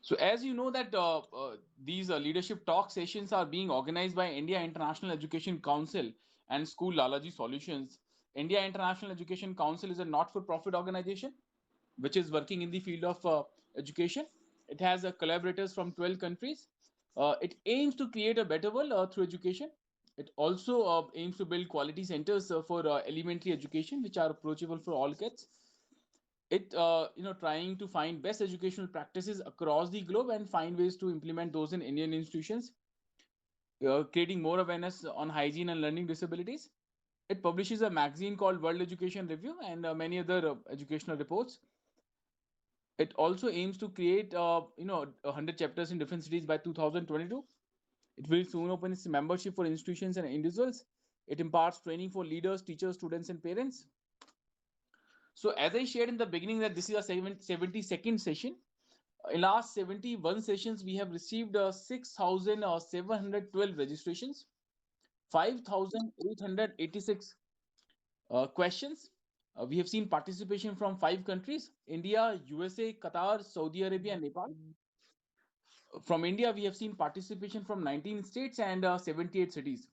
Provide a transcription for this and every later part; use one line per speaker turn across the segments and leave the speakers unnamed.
So as you know that these leadership talk sessions are being organized by India International Education Council and School Lalaji Solutions. India International Education Council is a not-for-profit organization which is working in the field of education. It has collaborators from 12 countries. It aims to create a better world through education. It also aims to build quality centers for elementary education, which are approachable for all kids. It trying to find best educational practices across the globe and find ways to implement those in Indian institutions, creating more awareness on hygiene and learning disabilities. It publishes a magazine called World Education Review and many other educational reports. It also aims to create 100 chapters in different cities by 2022. It will soon open its membership for institutions and individuals. It imparts training for leaders, teachers, students, and parents. So as I shared in the beginning that this is a 72nd session. In last 71 sessions, we have received 6,712 registrations, 5,886 questions. We have seen participation from 5 countries: India, USA, Qatar, Saudi Arabia, and Nepal. From India, we have seen participation from 19 states and 78 cities.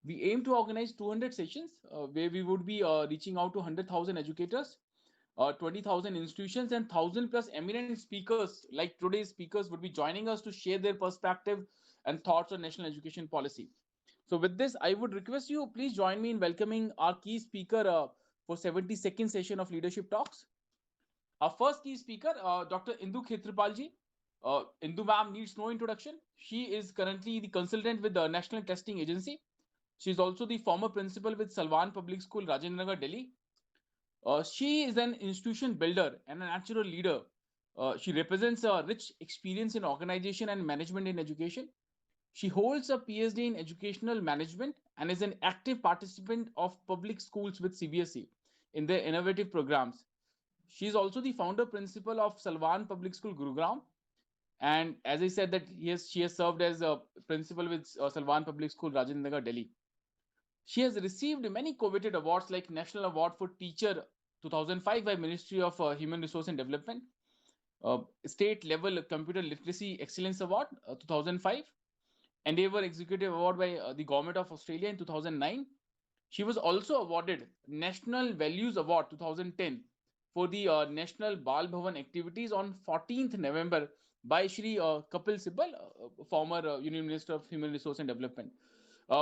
We aim to organize 200 sessions where we would be reaching out to 100,000 educators, 20,000 institutions, and 1,000 plus eminent speakers like today's speakers would be joining us to share their perspective and thoughts on national education policy. So, with this, I would request you please join me in welcoming our key speaker for 72nd session of Leadership Talks. Our first key speaker, Dr. Indu Khetrapalji. Indu ma'am needs no introduction. She is currently the consultant with the National Testing Agency. She is also the former principal with Salwan Public School, Rajendranagar, Delhi. She is an institution builder and a natural leader. She represents a rich experience in organization and management in education. She holds a PhD in educational management and is an active participant of public schools with CBSE in their innovative programs. She is also the founder principal of Salwan Public School, Gurugram. And as I said, that she has served as a principal with Salwan Public School, Rajendranagar, Delhi. She has received many coveted awards like National Award for Teacher 2005 by Ministry of Human Resource and Development, State Level Computer Literacy Excellence Award 2005, Endeavour Executive Award by the Government of Australia in 2009. She was also awarded National Values Award 2010 for the National Bal Bhavan activities on 14th November by Shri Kapil Sibal, former Union Minister of Human Resource and Development.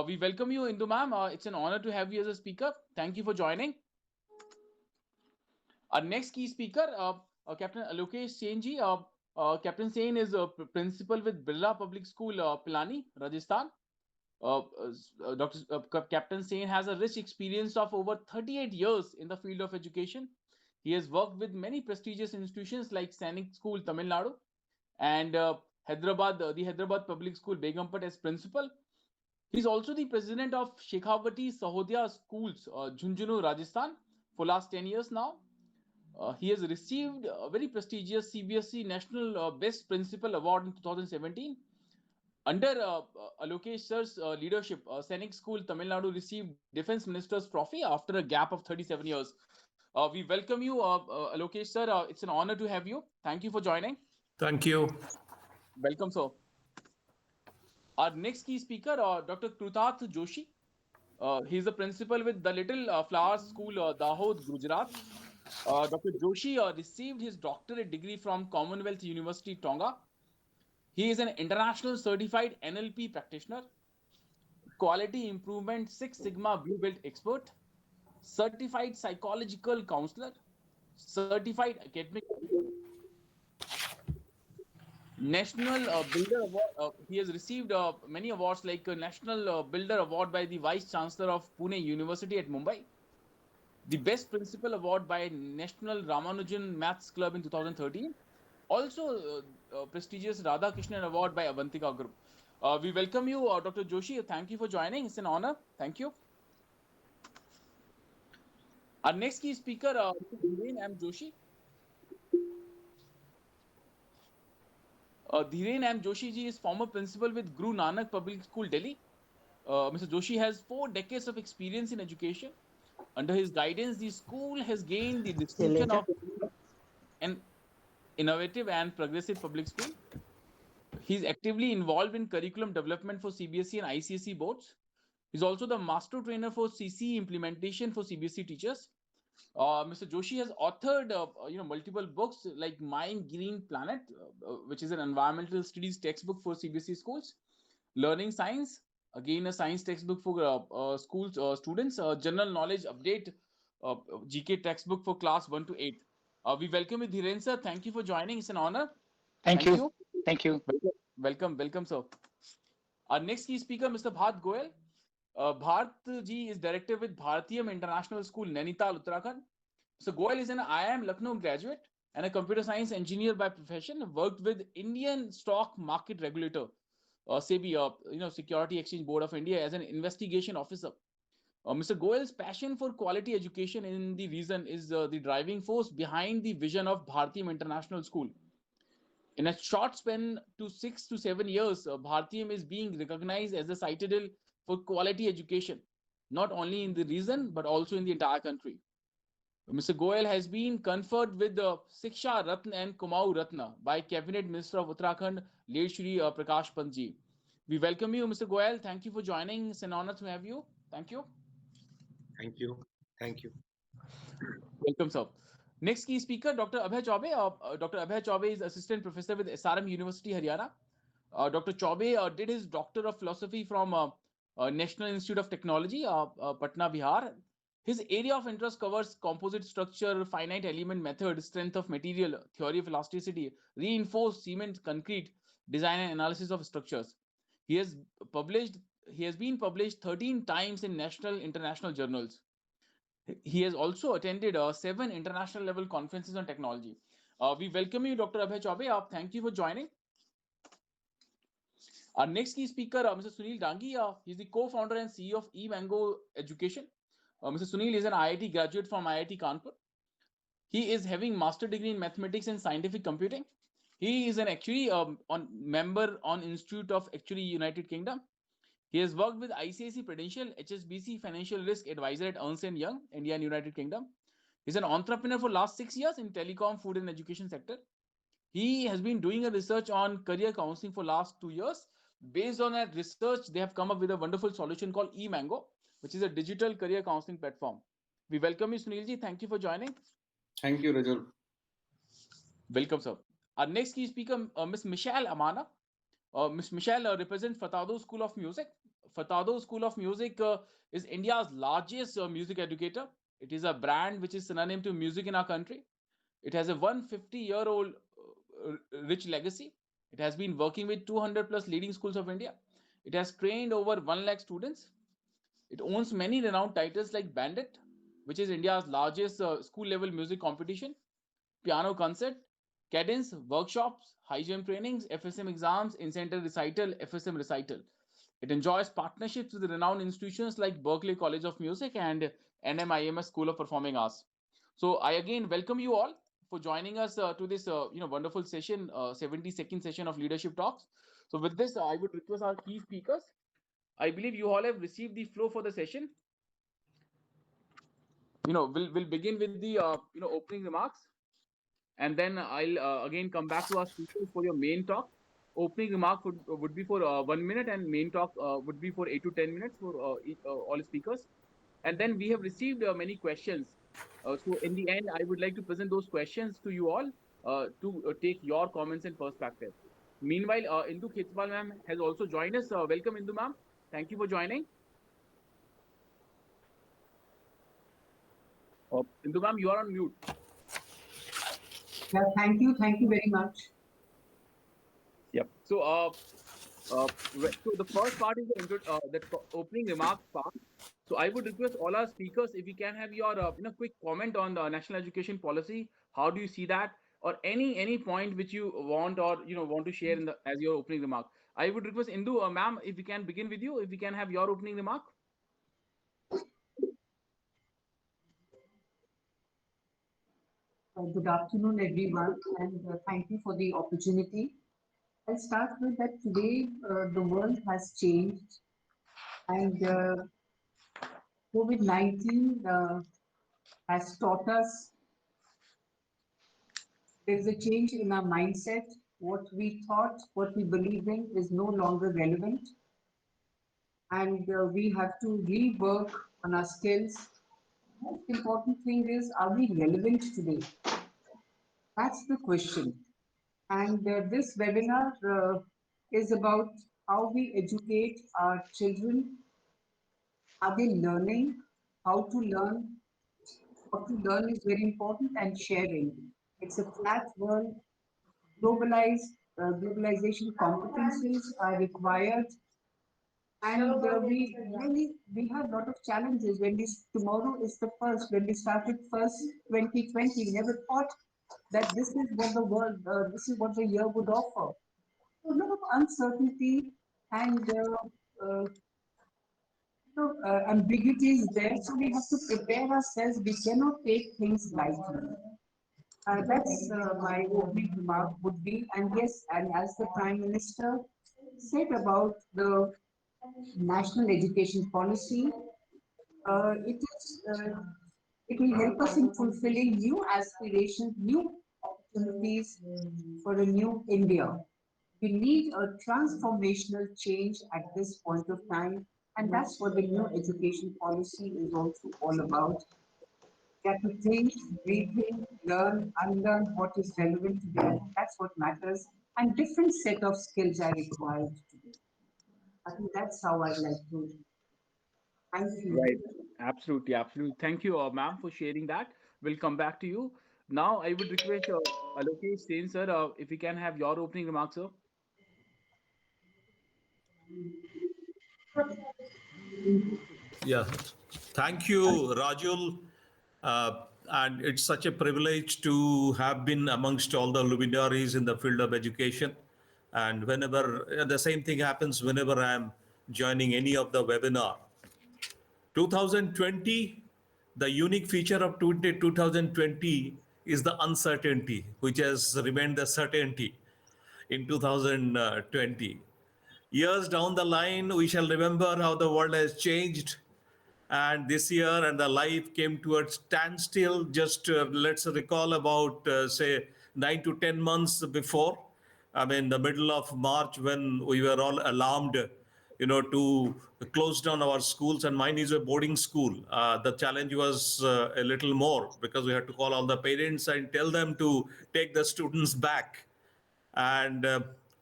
We welcome you, Indu ma'am. It's an honor to have you as a speaker. Thank you for joining. Our next key speaker, Captain Alokesh Senji. Captain Sen is a principal with Birla Public School, Pilani, Rajasthan. Captain Sen has a rich experience of over 38 years in the field of education. He has worked with many prestigious institutions like Sainik School, Tamil Nadu, and the Hyderabad Public School, Begumpet as principal. He's also the president of Shekhawati Sahodaya Schools, Jhunjhunu, Rajasthan, for last 10 years now. He has received a very prestigious CBSE National Best Principal Award in 2017. Under Alokesh sir's leadership, Sainik School, Tamil Nadu received Defense Minister's Trophy after a gap of 37 years. We welcome you, Alokesh sir. It's an honor to have you. Thank you for joining.
Thank you.
Welcome, sir. Our next key speaker, Dr. Krutarth Joshi. He is the principal with the Little Flowers School, Dahod, Gujarat. Dr. Joshi received his doctorate degree from Commonwealth University, Tonga. He is an international certified NLP practitioner, quality improvement Six Sigma Blue Belt expert, certified psychological counselor, certified academic, National Builder Award. He has received many awards like National Builder Award by the Vice Chancellor of Pune University at Mumbai, the Best Principal Award by National Ramanujan Maths Club in 2013, also prestigious Radha Krishnan Award by Avantika Group. We welcome you, Dr. Joshi. Thank you for joining. It's an honor. Thank you. Our next key speaker, Dhiren M. Joshi. Dhiren M. Joshi ji is former principal with Guru Nanak Public School, Delhi. Mr. Joshi has 4 decades of experience in education. Under his guidance, the school has gained the distinction of an innovative and progressive public school. He's actively involved in curriculum development for CBSE and ICSE boards. He's also the master trainer for CC implementation for CBSE teachers. Mr. Joshi has authored multiple books like My Green Planet, which is an environmental studies textbook for CBSE schools, Learning Science, again a science textbook for schools students, General Knowledge Update, uh, GK textbook for class 1 to 8. We welcome you, Dhiren sir. Thank you for joining. It's an honor.
Thank you. Thank you.
Welcome, sir. Our next key speaker, Mr. Bharat Goyal. Bharat ji is director with Bharatiyam International School, Nainital, Uttarakhand. So Goyal is an IIM Lucknow graduate and a computer science engineer by profession. Worked with Indian Stock Market Regulator, SEBI, Security Exchange Board of India, as an investigation officer. Mr. Goyal's passion for quality education in the region is the driving force behind the vision of Bharatiyam International School. In a short span to 6 to 7 years, Bharatiyam is being recognized as the citadel for quality education, not only in the region but also in the entire country. Mr. Goyal has been conferred with the Siksha Ratna and Kumaur Ratna by Cabinet Minister of Uttarakhand, late Shri Prakash Pant ji. We welcome you, Mr. Goyal. Thank you for joining. It's an honor to have you. Thank you.
Thank you. Thank you.
Welcome, sir. Next key speaker, Dr. Abhay Chaube. Dr. Abhay Chaube is assistant professor with SRM University, Haryana. Dr. Chaube did his Doctor of Philosophy from National Institute of Technology, Patna, Bihar. His area of interest covers composite structure, finite element method, strength of material, theory of elasticity, reinforced cement, concrete, design and analysis of structures. He has published. He has been published 13 times in national international journals. He has also attended 7 international level conferences on technology. We welcome you, Dr. Abhay Chaube. Thank you for joining. Our next key speaker, Mr. Sunil Dangi, he's the co-founder and CEO of eMango Education. Mr. Sunil is an IIT graduate from IIT Kanpur. He is having master degree in mathematics and scientific computing. He is an actually member on Institute of Actuary United Kingdom. He has worked with ICICI Prudential, HSBC Financial Risk Advisor at Ernst & Young, India and United Kingdom. He's an entrepreneur for last 6 years in telecom, food and education sector. He has been doing a research on career counseling for last 2 years. Based on that research, they have come up with a wonderful solution called eMango, which is a digital career counseling platform. We welcome you, Sunilji. Thank you for joining.
Thank you, Rajul.
Welcome, sir. Our next key speaker, Ms. Michelle Amana. Ms. Michelle represents Fatado School of Music. Fatado School of Music is India's largest music educator. It is a brand which is synonym to music in our country. It has a 150-year-old rich legacy. It has been working with 200 plus leading schools of India. It has trained over 1 lakh students. It owns many renowned titles like Bandit, which is India's largest school-level music competition, piano concert, cadence, workshops, high jump trainings, FSM exams, in-center recital, FSM recital. It enjoys partnerships with renowned institutions like Berklee College of Music and NMIMS School of Performing Arts. So I again welcome you all for joining us to this wonderful session, 72nd session of Leadership Talks. So with this, I would request our key speakers. I believe you all have received the flow for the session. We'll begin with the opening remarks, and then I'll again come back to our speakers for your main talk. Opening remark would be for 1 minute, and main talk would be for 8 to 10 minutes for all speakers. And then we have received many questions. So in the end, I would like to present those questions to you all to take your comments and perspective. Meanwhile, Indu Khetswal ma'am has also joined us. Welcome, Indu ma'am. Thank you for joining. Indu ma'am, you are on mute.
Yeah, thank you very much.
Yep. So, so the first part is the opening remarks part. So I would request all our speakers if we can have your quick comment on the national education policy. How do you see that, or any point which you want or want to share in the as your opening remark? I would request Indu ma'am, if we can begin with you, if we can have your opening remark.
Good afternoon, everyone, and thank you for the opportunity. I'll start with that today the world has changed, and COVID-19 has taught us There's a change in our mindset. What we thought, what we believe in is no longer relevant. And we have to rework on our skills. Most important thing is, are we relevant today? That's the question. And this webinar is about how we educate our children. Are they learning? How to learn? What to learn is very important, and sharing. It's a flat world. Globalized, globalization competencies are required, and we have a lot of challenges. When this tomorrow is the first, when we started first 2020, we never thought that this is what the world, this is what the year would offer. So a lot of uncertainty and ambiguity is there. So we have to prepare ourselves. We cannot take things lightly. That's my opening remark would be. And yes, and as the Prime Minister said about the national education policy, it will help us in fulfilling new aspirations, new opportunities for a new India. We need a transformational change at this point of time, and that's what the new education policy is also all about. We have to think, rethink, learn, unlearn what is relevant today. That's what matters, and different set of skills are required today. I think that's how I'd like to. Thank you.
Right. Absolutely. Absolutely. Thank you, ma'am, for sharing that. We'll come back to you. Now, I would request Alokesh Sen, sir, if we can have your opening remarks, sir.
Yeah, thank you, Rajul. And it's such a privilege to have been amongst all the luminaries in the field of education. And whenever the same thing happens, whenever I'm joining any of the webinar, 2020, the unique feature of 2020 is the uncertainty, which has remained the certainty in 2020. Years down the line, we shall remember how the world has changed. And this year, and the life came to a standstill. Just let's recall about, say, 9 to 10 months before. I mean, the middle of March, when we were all alarmed, to close down our schools. And mine is a boarding school. The challenge was a little more because we had to call all the parents and tell them to take the students back. And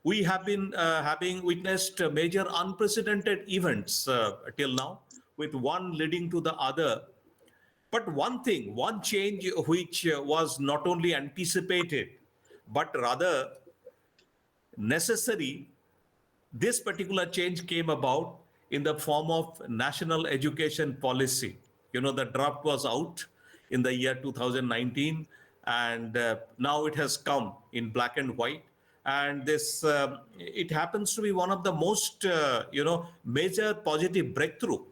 we have been having witnessed major unprecedented events till now, with one leading to the other. But one change which was not only anticipated, but rather necessary, this particular change came about in the form of national education policy. The draft was out in the year 2019, and now it has come in black and white. And this, it happens to be one of the most, major positive breakthrough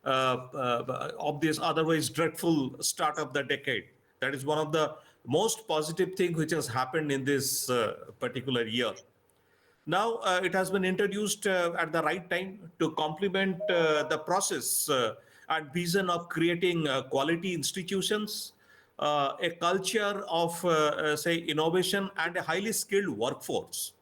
of this otherwise dreadful start of the decade. That is one of the most positive things which has happened in this particular year. Now, it has been introduced at the right time to complement the process and vision of creating quality institutions, a culture of, say, innovation, and a highly skilled workforce.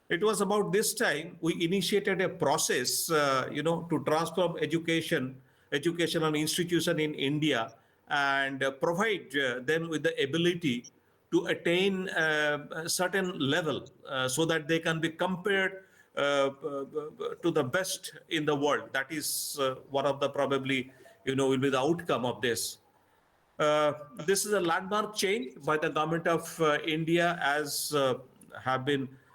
It was about this time we initiated a process, to transform educational institution in India, and provide them with the ability to attain a certain level so that they can be compared to the best in the world. That is one of the probably, will be the outcome of this. This is a landmark change by the government of India, as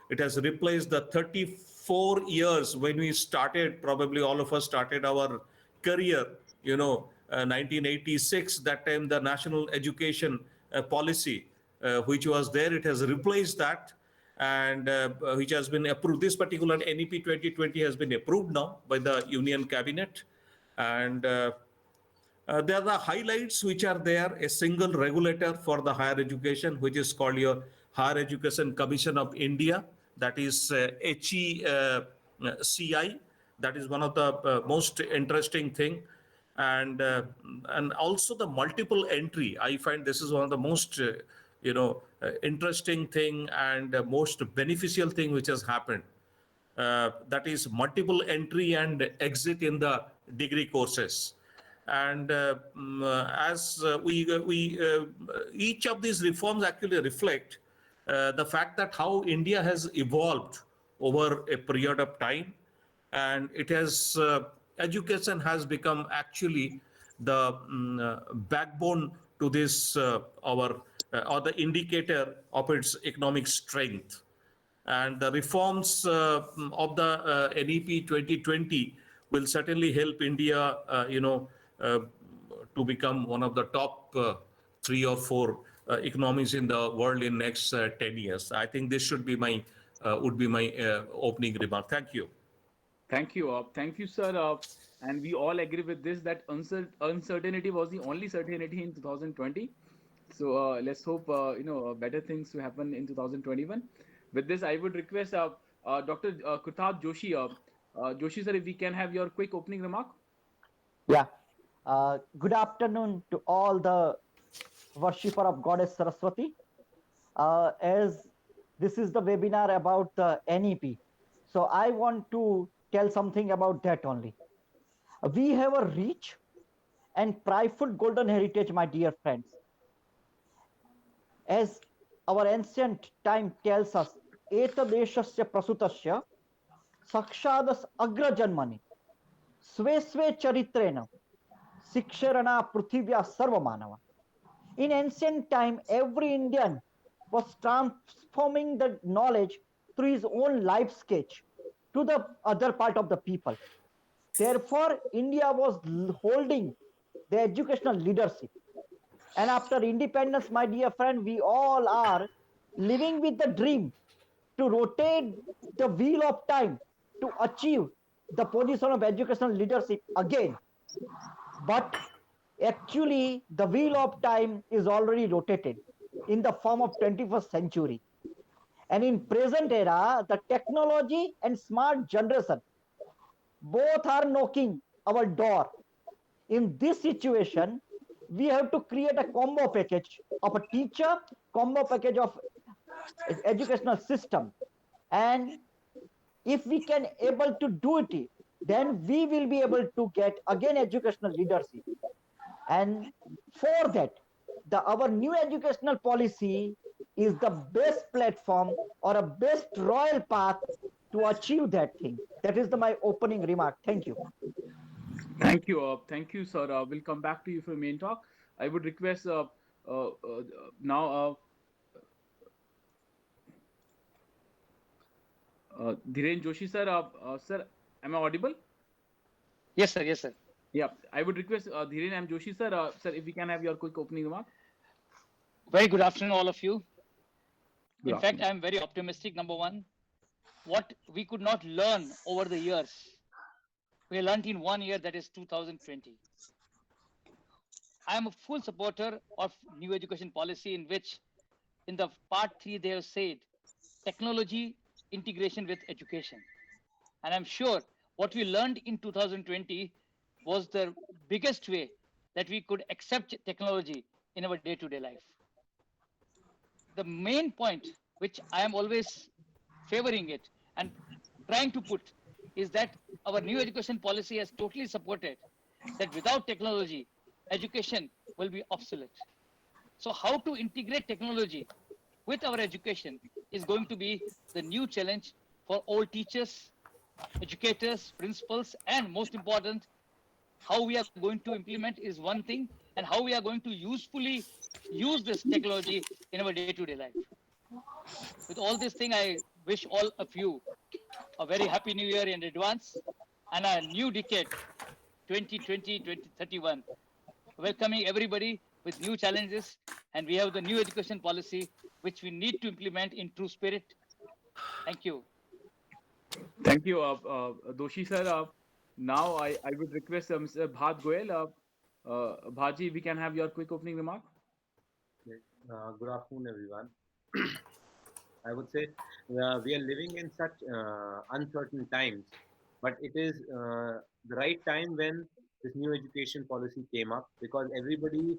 it has replaced the 34 years when we started, probably all of us started our career, 1986, that time the national education policy, which was there, it has replaced that, and which has been approved. This particular NEP 2020 has been approved now by the Union Cabinet. And there are the highlights which are there: a single regulator for the higher education, which is called your Higher Education Commission of India, that is HECI. That is one of the most interesting thing. And also the multiple entry. I find this is one of the most interesting thing and most beneficial thing which has happened. That is multiple entry and exit in the degree courses. And as we each of these reforms actually reflect the fact that how India has evolved over a period of time, and it has education has become actually the backbone to this our or the indicator of its economic strength. And the reforms of the NEP 2020 will certainly help India, uh, to become one of the top 3 or 4 economies in the world in next 10 years. I think this should be my would be my opening remark. Thank you.
Thank you, sir. And we all agree with this that uncertainty was the only certainty in 2020. So let's hope better things to happen in 2021. With this, I would request Dr. Kurtat Joshi. Joshi, sir, if we can have your quick opening remark.
Yeah. Good afternoon to all the worshipper of Goddess Saraswati. As this is the webinar about the NEP, so I want to tell something about that only. We have a rich and prideful golden heritage, my dear friends. As our ancient time tells us, etadeshasya prasutasya sakshadas agrajanmani स्वे स्वे चरित्रेण शिक्षरणा पृथिव्या सर्वमानव. In ancient time, every Indian was transforming the knowledge through his own life sketch to the other part of the people. Therefore, India was holding the educational leadership. And after independence, my dear friend, we all are living with the dream to rotate the wheel of time to achieve the position of educational leadership again. But actually, the wheel of time is already rotated in the form of 21st century. And in present era, the technology and smart generation both are knocking our door. In this situation, we have to create a combo package of a teacher, combo package of educational system. And if we can able to do it, then we will be able to get again educational leadership. And for that, our new educational policy is the best platform or a best royal path to achieve that thing. That is my opening remark. Thank you.
Thank you, sir. We'll come back to you for main talk. I would request now Dhiren Joshi, sir. Sir, am I audible?
Yes, sir. Yes, sir.
Yeah, I would request Dhiren M. Joshi, sir. Sir, if we can have your quick opening remark.
Very good afternoon, all of you.
Good
In fact, I'm very optimistic. Number one, what we could not learn over the years, we learned in 1 year, that is 2020. I am a full supporter of new education policy, in which in the part 3 they have said technology integration with education. And I'm sure what we learned in 2020 was the biggest way that we could accept technology in our day-to-day life. The main point which I am always favoring it and trying to put is that our new education policy has totally supported that without technology, education will be obsolete. So how to integrate technology with our education is going to be the new challenge for all teachers, educators, principals, and most important, how we are going to implement is one thing, and how we are going to usefully use this technology in our day-to-day life. With all this thing, I wish all of you a very happy new year in advance and a new decade, 2020-2031, welcoming everybody with new challenges. And we have the new education policy, which we need to implement in true spirit. Thank you.
Thank you, Doshi, sir. Now I would request Mr. Bhat Goel. Bhaji, we can have your quick opening remark.
Good afternoon, everyone. I would say we are living in such uncertain times, but it is the right time when this new education policy came up, because everybody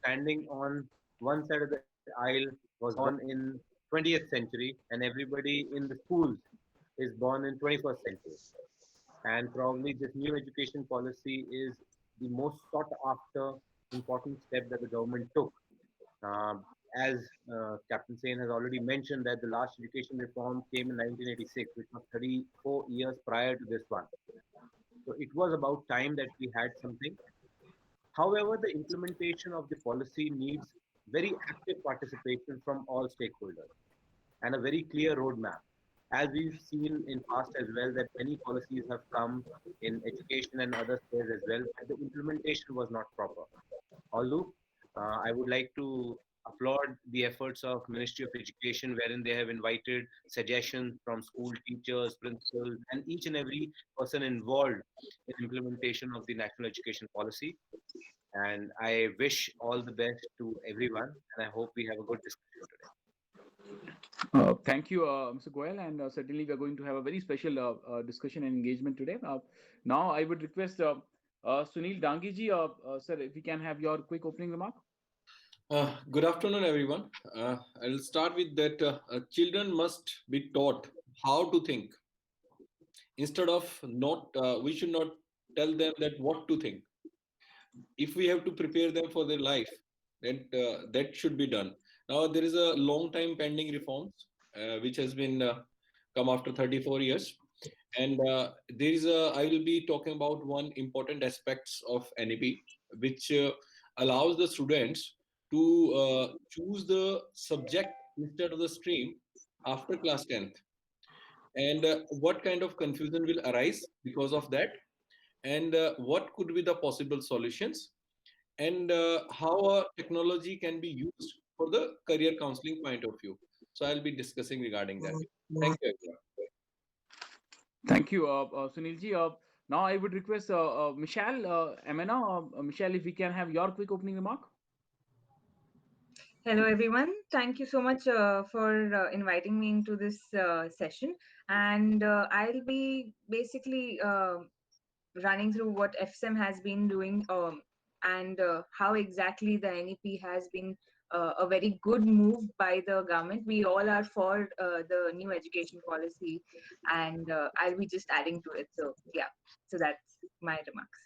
standing on one side of the child was born in 20th century and everybody in the schools is born in 21st century. And probably this new education policy is the most sought after important step that the government took. Um, as Captain Sain has already mentioned that the last education reform came in 1986, which was 34 years prior to this one. So it was about time that we had something. However, the implementation of the policy needs very active participation from all stakeholders and a very clear roadmap. As we've seen in past as well, that many policies have come in education and other spheres as well, but the implementation was not proper. Although I would like to applaud the efforts of Ministry of Education, wherein they have invited suggestions from school teachers, principals, and each and every person involved in implementation of the national education policy. And I wish all the best to everyone, and I hope we have a good discussion today.
Thank you, Mr. Goyal, and certainly we are going to have a very special discussion and engagement today. Now, I would request Sunil Dangiji, sir, if we can have your quick opening remark.
Good afternoon, everyone. I'll start with that. Children must be taught how to think instead of not. We should not tell them that what to think. If we have to prepare them for their life, then that should be done. Now there is a long time pending reforms which has been come after 34 years, and there is a. I will be talking about one important aspects of NEP, which allows the students to choose the subject instead of the stream after class 10th, and what kind of confusion will arise because of that, and what could be the possible solutions, and how technology can be used for the career counseling point of view. So I'll be discussing regarding that. Thank you, everyone.
Thank you, Sunilji. Now, I would request Michelle Amena. Michelle, if we can have your quick opening remark.
Hello, everyone. Thank you so much for inviting me into this session. And I'll be basically running through what FSEM has been doing and how exactly the NEP has been a very good move by the government. We all are for the new education policy, and I'll be just adding to it. So, yeah, so that's my remarks.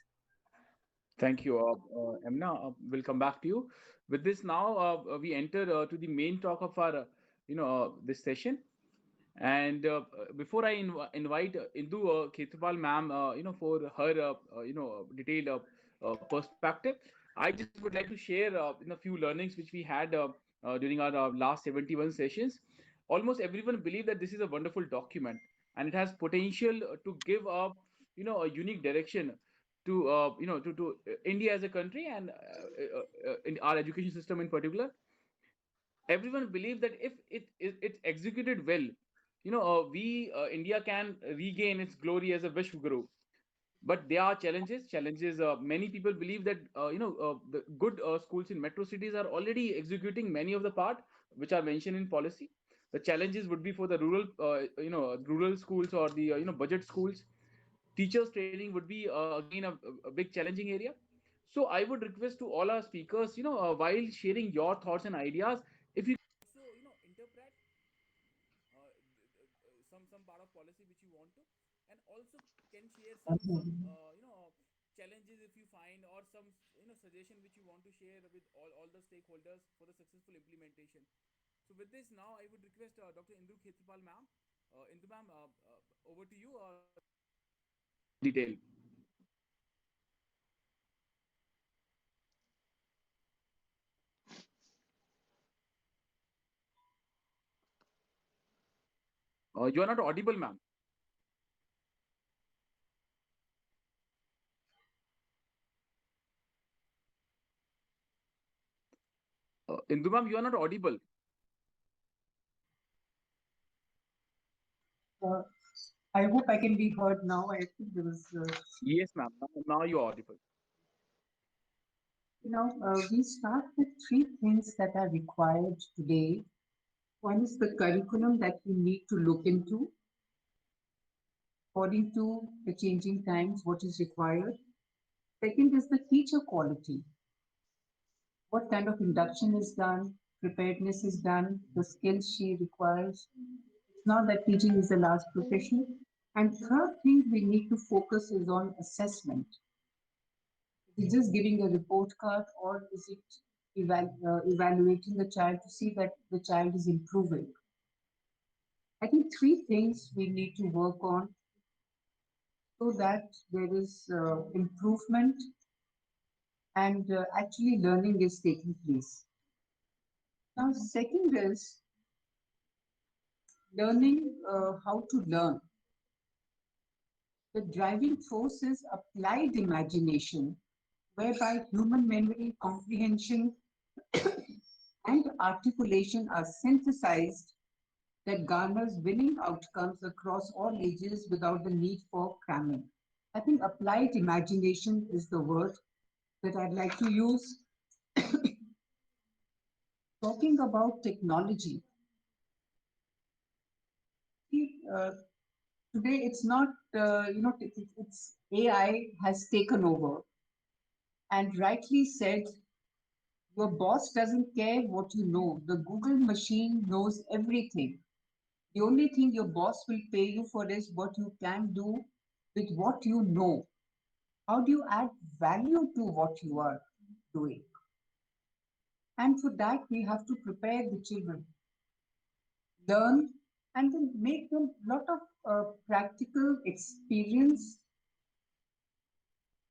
Thank you, Amna. We'll come back to you. With this, now we enter to the main talk of our, this session. And before I invite Indu Khetrapal ma'am, for her, detailed perspective, I just would like to share, a few learnings which we had during our last 71 sessions. Almost everyone believe that this is a wonderful document and it has potential to give up, a unique direction to, to India as a country and in our education system in particular. Everyone believes that if it's executed well, we India can regain its glory as a Vishwaguru. But there are challenges. Many people believe that the good schools in metro cities are already executing many of the part which are mentioned in policy. The challenges would be for the rural rural schools or the budget schools. Teachers training would be again a big challenging area. So I would request to all our speakers, while sharing your thoughts and ideas, if you also interpret some part of policy which you want to, and also can share some challenges if you find, or some suggestion which you want to share with all the stakeholders for the successful implementation. So with this, now I would request Dr. Indu Khetrapal ma'am. Indu ma'am, over to you. Detail. You are not audible, ma'am. Indu ma'am, you are not audible.
I hope I can be heard now. I think there was.
Yes, ma'am. Now you are audible.
We start with three things that are required today. One is the curriculum that we need to look into according to the changing times, what is required. Second is the teacher quality. What kind of induction is done? preparedness is done, the skills she requires. It's not that teaching is the last profession. And third thing we need to focus is on assessment. Is it just giving a report card, or is it evaluating the child to see that the child is improving? I think three things we need to work on so that there is improvement and actually learning is taking place. Now, second is learning how to learn. The driving force is applied imagination, whereby human memory, comprehension, and articulation are synthesized that garners winning outcomes across all ages without the need for cramming. I think applied imagination is the word that I'd like to use. Talking about technology, uh, today it's not, it's AI has taken over, and rightly said, your boss doesn't care what you know. The Google machine knows everything. The only thing your boss will pay you for is what you can do with what you know. How do you add value to what you are doing? And for that, we have to prepare the children, learn, and then make them a lot of practical experience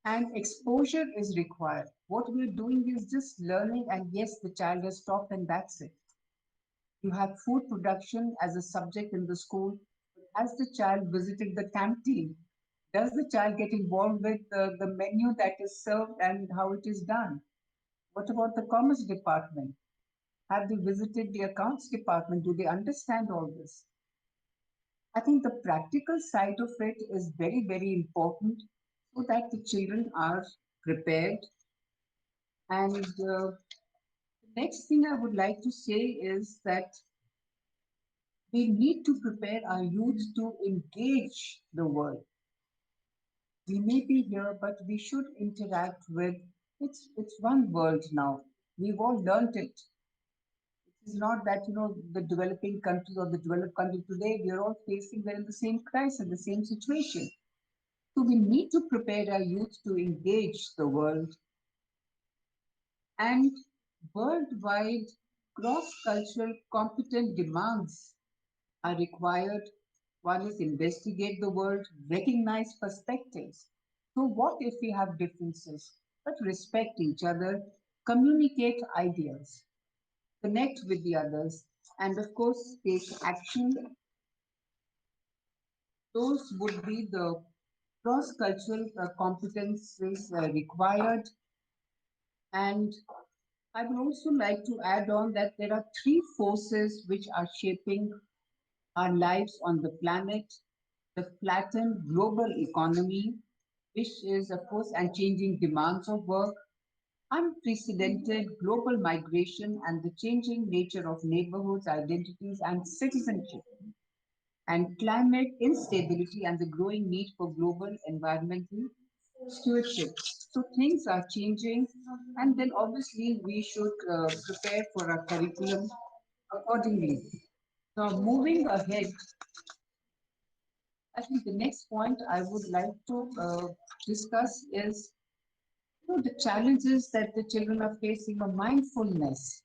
and exposure is required. What we're doing is just learning, and yes, the child has stopped, and that's it. You have food production as a subject in the school. Has the child visited the canteen? Does the child get involved with the menu that is served and how it is done? What about the commerce department? Have they visited the accounts department? Do they understand all this? I think the practical side of it is very, very important so that the children are prepared. And the next thing I would like to say is that we need to prepare our youth to engage the world. We may be here, but we should interact with it's one world now. We've all learned it. It's not that the developing countries or the developed country today, we are all facing we're in the same crisis, the same situation. So we need to prepare our youth to engage the world, and worldwide cross-cultural competent demands are required. One is investigate the world, recognize perspectives. So what if we have differences? But respect each other, communicate ideas, connect with the others, and of course, take action. Those would be the cross-cultural competences required. And I would also like to add on that there are three forces which are shaping our lives on the planet: the flattened global economy, which is, of course, and changing demands of work, unprecedented global migration, and the changing nature of neighborhoods, identities, and citizenship, and climate instability and the growing need for global environmental stewardship. So things are changing, and then obviously we should prepare for our curriculum accordingly. Now, moving ahead, I think the next point I would like to discuss is the challenges that the children are facing of mindfulness.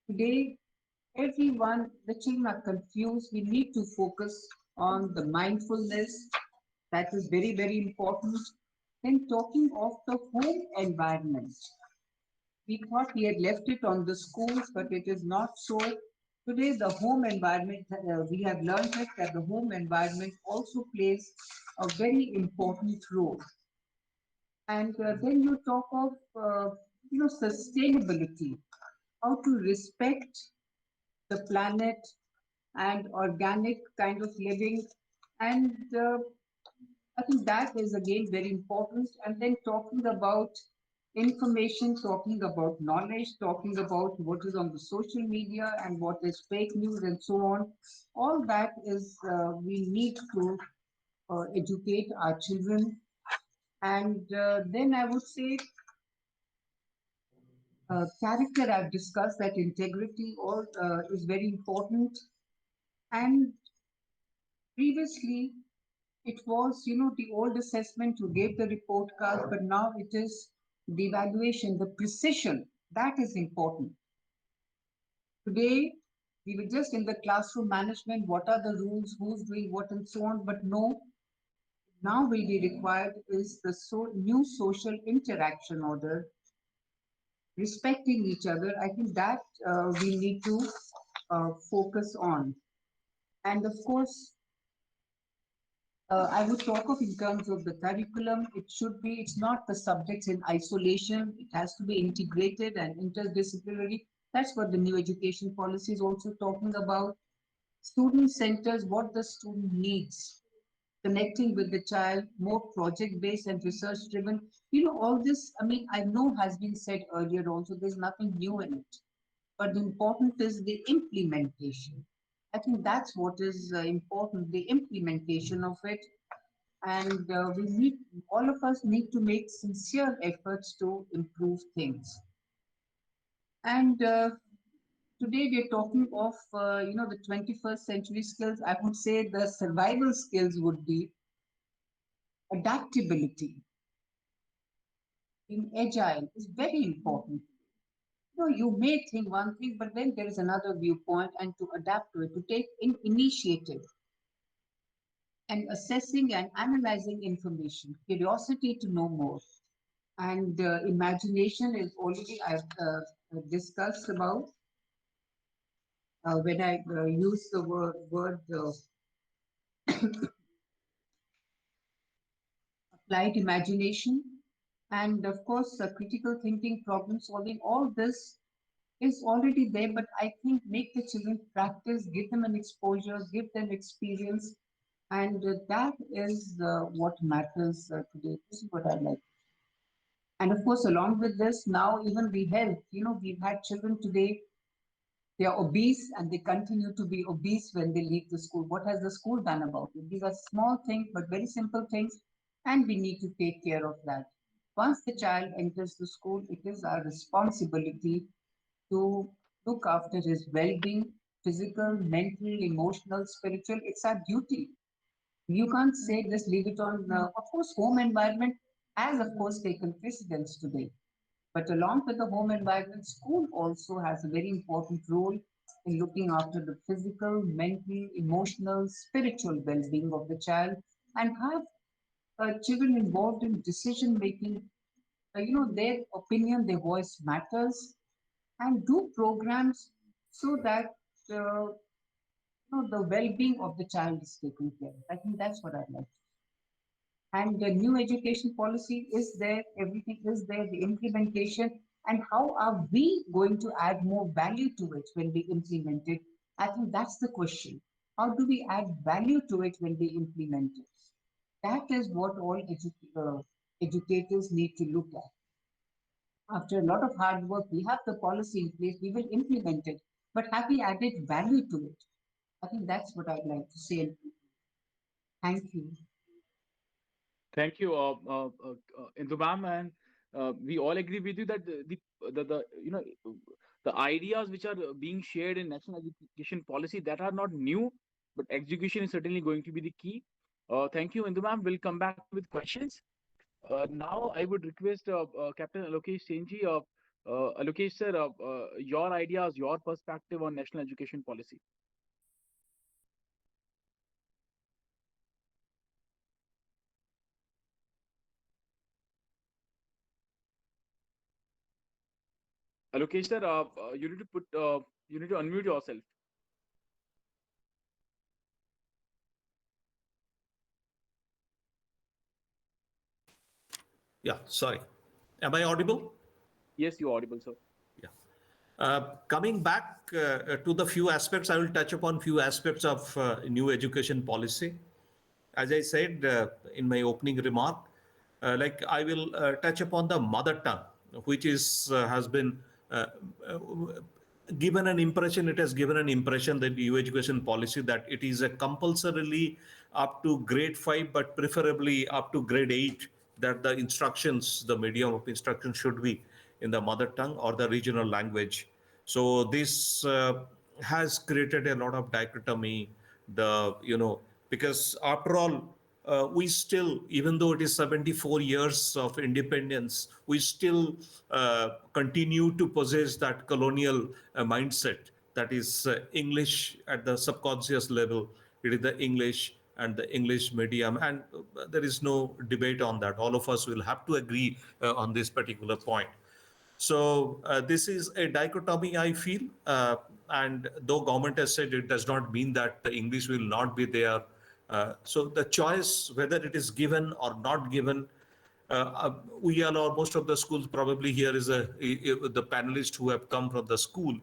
Today, the children are confused. We need to focus on the mindfulness. That is very, very important. Then talking of the home environment. We thought we had left it on the schools, but it is not so. Today, the home environment, we have learned it, that the home environment also plays a very important role. And then you talk of, sustainability, how to respect the planet and organic kind of living. And I think that is again very important. And then talking about information, talking about knowledge, talking about what is on the social media and what is fake news and so on. All that is, we need to educate our children. And then I would say Character, I've discussed that integrity all is very important. And previously, it was, the old assessment who gave the report card, but now it is the evaluation, the precision. That is important. Today, we were just in the classroom management, what are the rules, who's doing what, and so on. But no, now will be required is the new social interaction order, respecting each other. I think that we need to focus on. And of course, I would talk of in terms of the curriculum, it's not the subjects in isolation, it has to be integrated and interdisciplinary. That's what the new education policy is also talking about. Student centers, what the student needs, connecting with the child, more project-based and research-driven. All this, I mean, I know has been said earlier also, there's nothing new in it. But the important is the implementation. I think that's what is important, the implementation of it. And all of us need to make sincere efforts to improve things. And today we're talking of, the 21st century skills. I would say the survival skills would be adaptability, being agile is very important. You may think one thing, but then there is another viewpoint, and to adapt to it, to take initiative, and assessing and analyzing information, curiosity to know more, and imagination is already I've discussed about when I use the word applied imagination, and of course critical thinking, problem solving. All this is already there, but I think make the children practice, give them an exposure, give them experience, and that is what matters today. This is what I like. And of course, along with this, now even the health, we've had children today, they are obese and they continue to be obese when they leave the school. What has the school done about it? These are small things, but very simple things, and we need to take care of that. Once the child enters the school, it is our responsibility to look after his well-being, physical, mental, emotional, spiritual. It's our duty. You can't say just leave it on. Of course, home environment has, of course, taken precedence today. But along with the home environment, school also has a very important role in looking after the physical, mental, emotional, spiritual well-being of the child, and have children involved in decision making. Their opinion, their voice matters, and do programs so that the well-being of the child is taken care of. I think that's what I'd like. And the new education policy is there, everything is there, the implementation, and how are we going to add more value to it when we implement it? I think that's the question. How do we add value to it when we implement it? That is what all educators need to look at. After a lot of hard work, we have the policy in place, we will implement it. But have we added value to it? I think that's what I'd like to say. Thank you.
Thank you, Indu ma'am, and we all agree with you that the ideas which are being shared in national education policy that are not new, but execution is certainly going to be the key. Thank you, Indu ma'am. We'll come back with questions. Now, I would request Captain Alokesh Senji, Alokesh sir, your ideas, your perspective on national education policy. Alokesh sir, you need to you need to unmute yourself.
Yeah, sorry. Am I audible?
Yes, you're audible, sir.
Yeah. Coming back to the few aspects, I will touch upon few aspects of new education policy. As I said in my opening remark, like I will touch upon the mother tongue, which has been given an impression. It has given an impression that new education policy that it is a compulsorily up to grade 5, but preferably up to grade 8, that the instructions, the medium of instruction should be in the mother tongue or the regional language. So this has created a lot of dichotomy. Because after all, we still, even though it is 74 years of independence, we still continue to possess that colonial mindset. That is English at the subconscious level. It is the English and the English medium, and there is no debate on that. All of us will have to agree on this particular point. So this is a dichotomy, I feel, and though government has said, it does not mean that the English will not be there. So the choice, whether it is given or not given, we are, or most of the schools probably here is the panelists who have come from the school.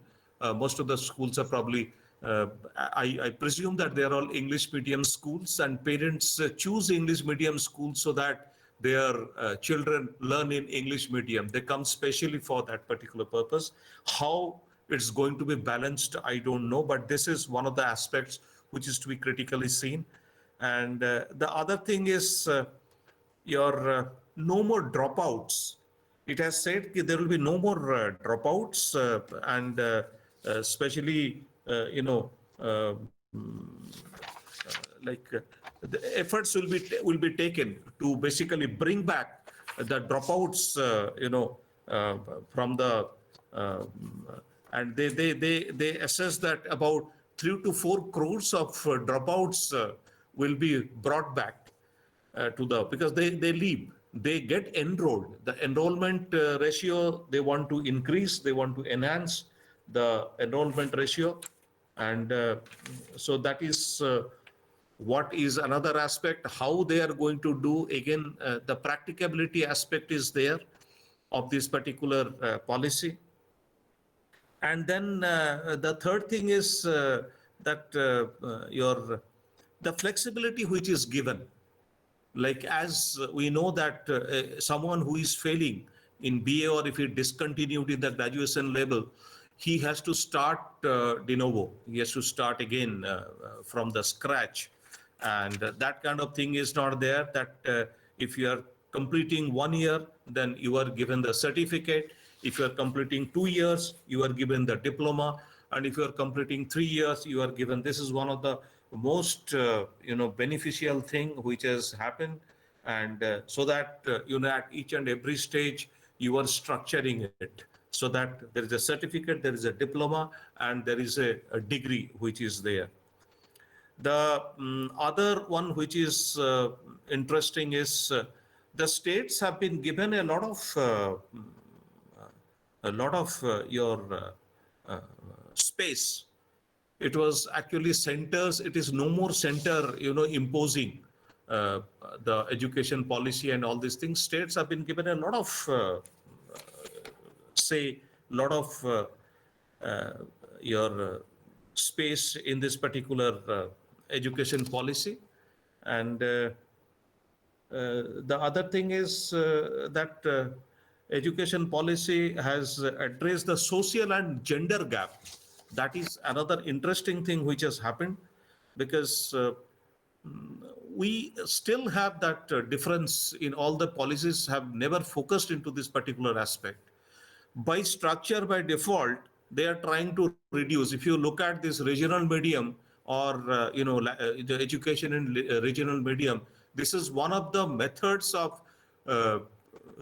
Most of the schools are probably, I presume that they are all English medium schools, and parents choose English medium schools so that their children learn in English medium. They come specially for that particular purpose. How it's going to be balanced, I don't know, but this is one of the aspects which is to be critically seen. And the other thing is your no more dropouts. It has said there will be no more dropouts, and especially, like the efforts will be taken to basically bring back the dropouts, from the and they assess that about 3 to 4 crores of dropouts will be brought back because they leave, they get enrolled. The enrollment ratio they want to increase, they want to enhance the enrollment ratio, and so that is what is another aspect. How they are going to do, again, the practicability aspect is there of this particular policy. And then the third thing is that the flexibility which is given. Like, as we know that someone who is failing in BA, or if he discontinued in the graduation level, he has to start de novo. He has to start again from the scratch. And that kind of thing is not there, that if you are completing 1 year, then you are given the certificate. If you are completing 2 years, you are given the diploma. And if you are completing 3 years, you are given, this is one of the most beneficial thing which has happened. And so that at each and every stage you are structuring it so that there is a certificate, there is a diploma, and there is a degree which is there. The other one which is interesting is the states have been given a lot of your space. It was actually centers. It is no more center, imposing the education policy and all these things. States have been given a lot of your space in this particular education policy. And the other thing is that education policy has addressed the social and gender gap. That is another interesting thing which has happened, because we still have that difference in all the policies, have never focused into this particular aspect. By structure, by default, they are trying to reduce. If you look at this regional medium, or the education in regional medium, this is one of the methods of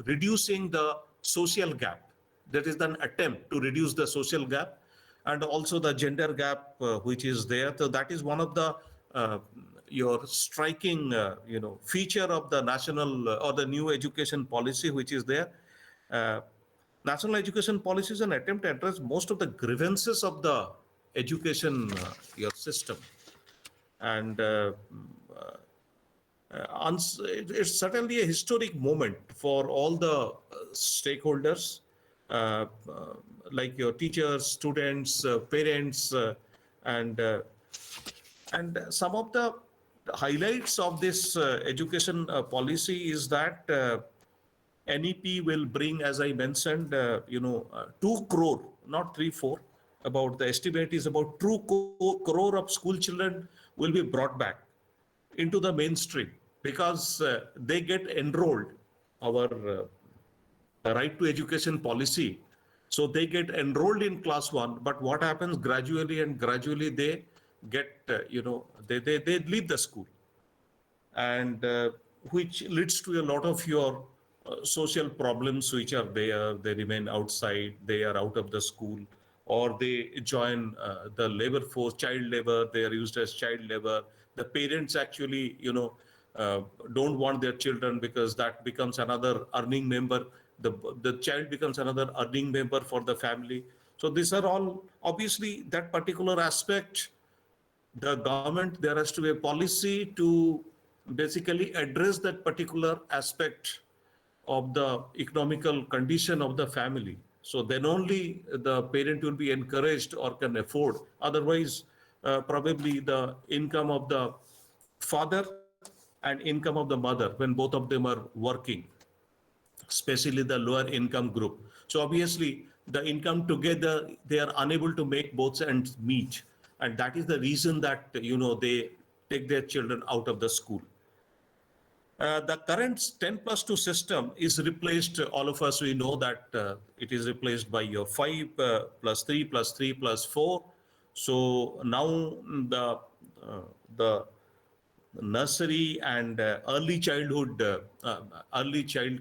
reducing the social gap. That is an attempt to reduce the social gap, and also the gender gap which is there. So that is one of the your striking feature of the national or the new education policy which is there. National education policy is an attempt to address most of the grievances of the education your system, and it's certainly a historic moment for all the stakeholders, like your teachers, students, parents, and some of the highlights of this education policy is that NEP will bring, as I mentioned, 2 crore, not 3-4. About the estimate is about 2 crore of school children will be brought back into the mainstream because they get enrolled. Our right to education policy. So they get enrolled in class 1, but what happens gradually they get, they leave the school, and which leads to a lot of your social problems which are there. They remain outside, they are out of the school, or they join the labor force, child labor, they are used as child labor. The parents actually, uh, don't want their children because that becomes another earning member. The child becomes another earning member for the family. So these are all, obviously, that particular aspect, the government, there has to be a policy to basically address that particular aspect of the economical condition of the family. So then only the parent will be encouraged or can afford. Otherwise, probably the income of the father and income of the mother, when both of them are working, especially the lower income group. So obviously, the income together, they are unable to make both ends meet. And that is the reason that, they take their children out of the school. The current 10 plus 2 system is replaced, all of us, we know that it is replaced by your 5 plus 3 plus 3 plus 4. So now the nursery and early child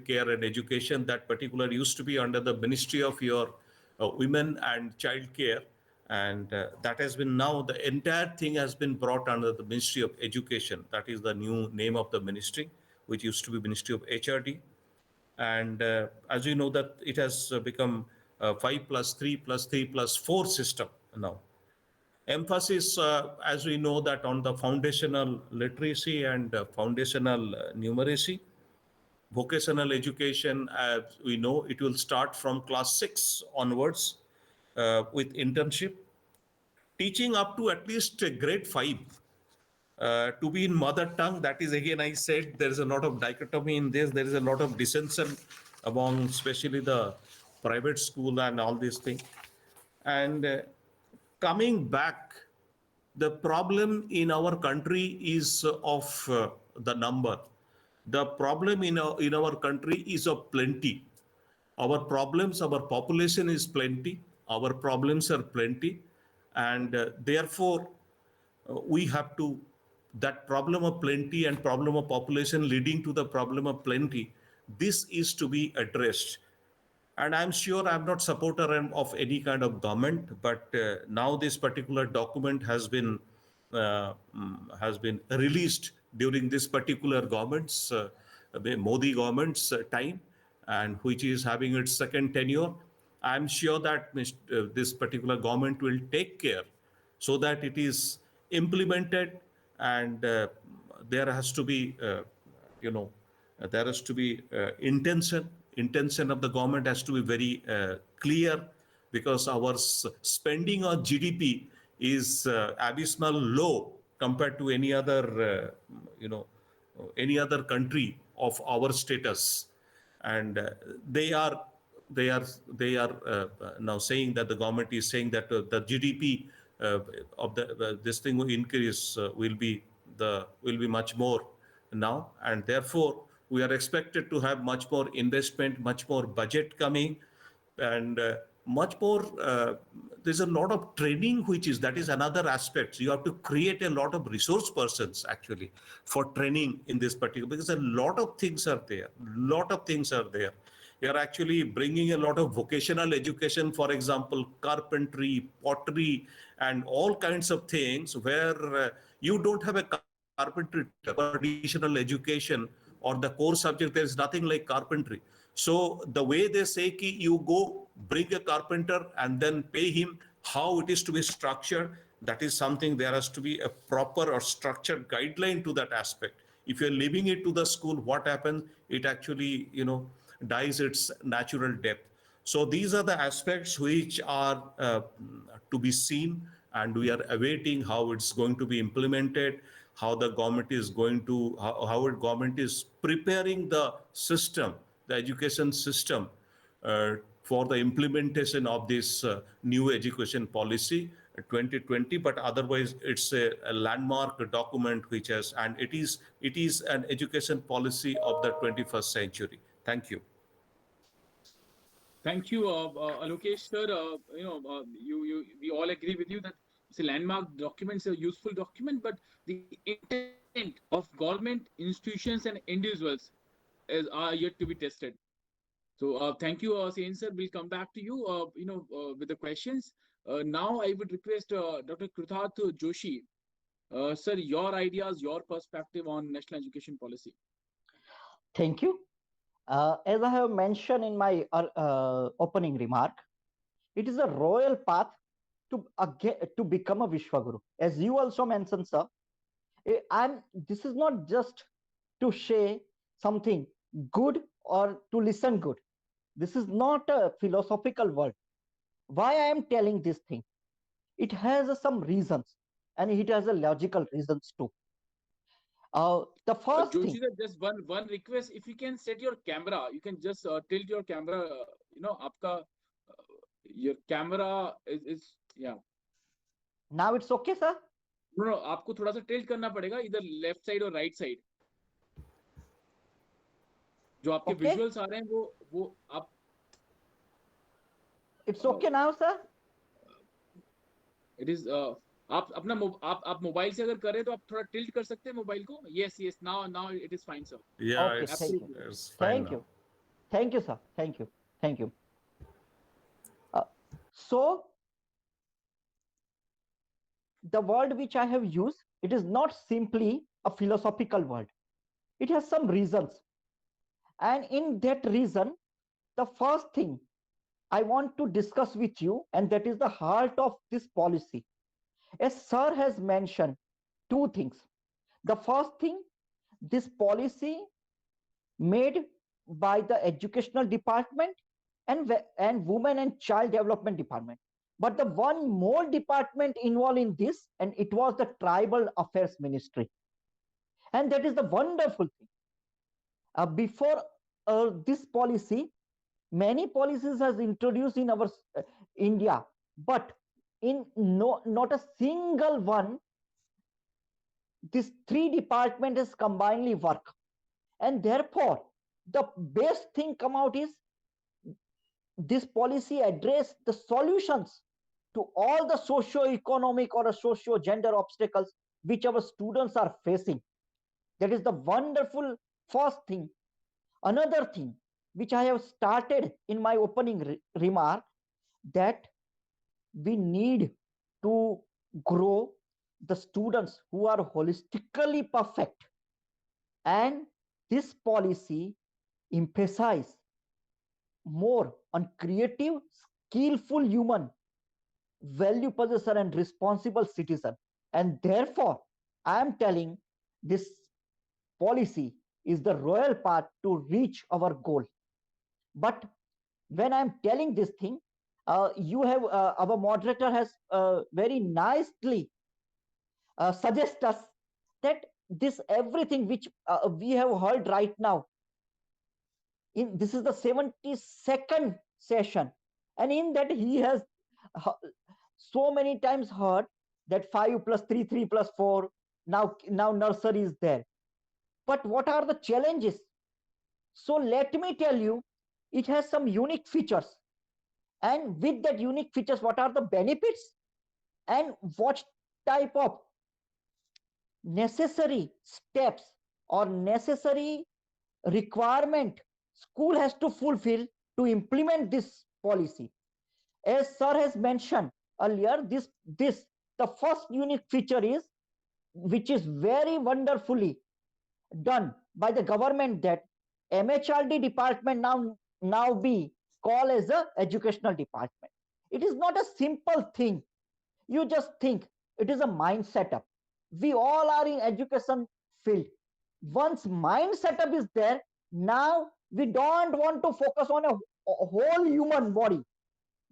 care and education, that particular used to be under the Ministry of your Women and Child Care. And that has been, now the entire thing has been brought under the Ministry of Education. That is the new name of the ministry, which used to be Ministry of HRD. And as you know, that it has become 5 plus 3 plus 3 plus 4 system now. Emphasis, as we know, that on the foundational literacy and foundational numeracy. Vocational education, as we know, it will start from class 6 onwards with internship. Teaching up to at least grade 5 to be in mother tongue. That is, again, I said, there is a lot of dichotomy in this. There is a lot of dissension among especially the private school and all these things. And coming back, the problem in our country is of the number. The problem in our country is of plenty. Our problems, our population is plenty. Our problems are plenty. And therefore, we have to, that problem of plenty and problem of population leading to the problem of plenty, this is to be addressed. And I'm sure I'm not supporter of any kind of government, but now this particular document has been released during this particular government's, the Modi government's time, and which is having its second tenure. I'm sure that this particular government will take care so that it is implemented, and there has to be, there has to be intention of the government has to be very clear, because our spending on GDP is abysmal low compared to any other, any other country of our status. And they are now saying that the government is saying that the GDP of this thing will increase, will be much more now, and therefore we are expected to have much more investment, much more budget coming, and much more. There's a lot of training, that is another aspect. You have to create a lot of resource persons actually for training in this particular, because a lot of things are there. We are actually bringing a lot of vocational education, for example, carpentry, pottery, and all kinds of things where you don't have a carpentry traditional education, or the core subject, there is nothing like carpentry. So the way they say ki you go bring a carpenter and then pay him, how it is to be structured, that is something. There has to be a proper or structured guideline to that aspect. If you're leaving it to the school, what happens? It actually, dies its natural death. So these are the aspects which are to be seen, and we are awaiting how it's going to be implemented, how the government is going to, how government is preparing the system, the education system, for the implementation of this new education policy 2020. But otherwise, it's a landmark document which has, and it is an education policy of the 21st century. Thank you.
Thank you, Alokesh sir. We all agree with you that it's a landmark document, it's a useful document, but the intent of government, institutions, and individuals are yet to be tested. So, thank you, Sain sir. We'll come back to you, with the questions. Now, I would request Dr. Kruthat Joshi, sir, your ideas, your perspective on national education policy.
Thank you. As I have mentioned in my opening remark, it is a royal path to become a Vishwaguru. As you also mentioned, sir, this is not just to say something good or to listen good. This is not a philosophical word. Why I am telling this thing? It has some reasons, and it has a logical reasons too. The first
Joshi
thing.
sir, just one request. If you can set your camera, you can just tilt your camera. Aapka your camera is yeah.
Now it's okay, sir.
No, आपको थोड़ा सा tilt करना पड़ेगा इधर left side और right side. जो आपके
Okay.
Visuals आ रहे हैं वो आप.
It's okay now, sir.
It is आप अपना आप मोबाइल से अगर करें तो आप थोड़ा टिल्ट कर सकते हैं मोबाइल को. Yes, now it is fine, sir.
Yeah,
Okay,
it's,
thank you.
it's fine
Thank
now.
you. Thank you, sir. Thank you. So, the word which I have used, it is not simply a philosophical word. It has some reasons. And in that reason, the first thing I want to discuss with you, and that is the heart of this policy. As sir has mentioned, two things. The first thing, this policy made by the educational department and women and child development department. But the one more department involved in this, and it was the tribal affairs ministry. And that is the wonderful thing. Before this policy, many policies has introduced in our India, but in not a single one, these three departments has combinedly work. And therefore, the best thing come out is this policy address the solutions to all the socio-economic or socio-gender obstacles which our students are facing. That is the wonderful first thing. Another thing which I have started in my opening remark, that we need to grow the students who are holistically perfect, and this policy emphasizes more on creative, skillful human, value possessor and responsible citizen. And therefore, I am telling this policy is the royal path to reach our goal. But when I am telling this thing, our moderator has very nicely suggest us that this everything which we have heard right now, this is the 72nd session, and in that he has so many times heard that 5 plus 3, 3 plus 4, now nursery is there. But what are the challenges? So let me tell you, it has some unique features, and with that unique features, what are the benefits and what type of necessary steps or necessary requirement school has to fulfill to implement this policy. As sir has mentioned earlier, the first unique feature is, which is very wonderfully done by the government, that MHRD department now be called as a educational department. It is not a simple thing. You just think it is a mind setup. We all are in education field. Once mind setup is there, now we don't want to focus on a whole human body.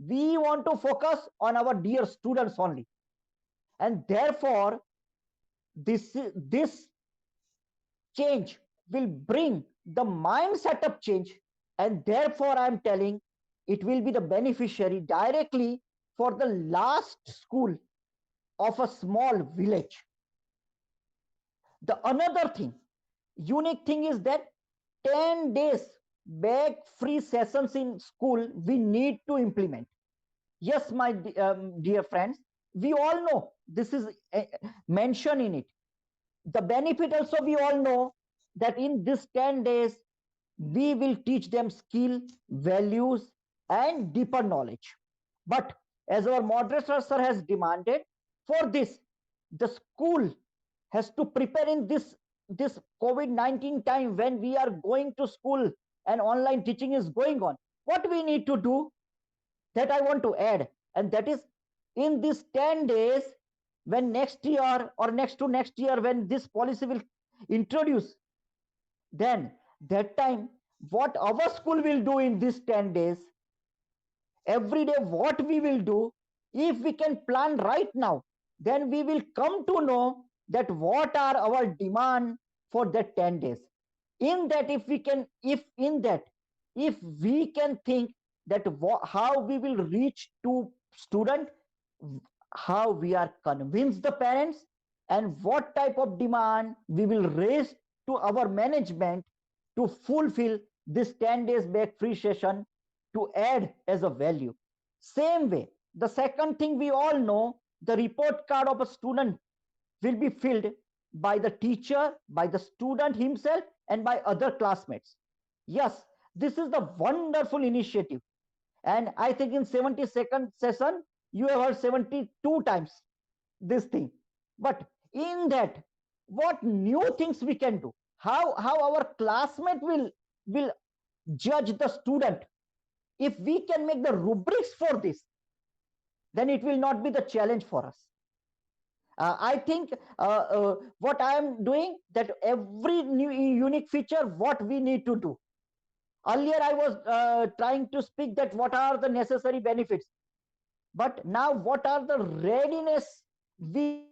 We want to focus on our dear students only. And therefore, this change will bring the mind setup change, and therefore I am telling it will be the beneficiary directly for the last school of a small village. The another thing, unique thing is that 10 days bag-free sessions in school we need to implement. Yes, my dear friends, we all know this is mentioned in it. The benefit also we all know that in this 10 days, we will teach them skill, values, and deeper knowledge. But as our moderator sir has demanded, for this, the school has to prepare in this COVID-19 time when we are going to school and online teaching is going on. What we need to do, that I want to add, and that is in these 10 days, when next year or next to next year, when this policy will introduce, then that time, what our school will do in these 10 days, every day, what we will do, if we can plan right now, then we will come to know that what are our demand for that 10 days. In that, if we can, if we can think that how we will reach to student, how we are convinced the parents, and what type of demand we will raise to our management to fulfill this 10 days back free session to add as a value. Same way, the second thing we all know, the report card of a student will be filled by the teacher, by the student himself, and by other classmates. Yes, this is the wonderful initiative. And I think in 72nd session, you have heard 72 times this thing. But in that, what new things we can do? How our classmate will judge the student? If we can make the rubrics for this, then it will not be the challenge for us. I think what I am doing, that every new unique feature, what we need to do. Earlier, I was trying to speak that what are the necessary benefits, but now what are the readiness we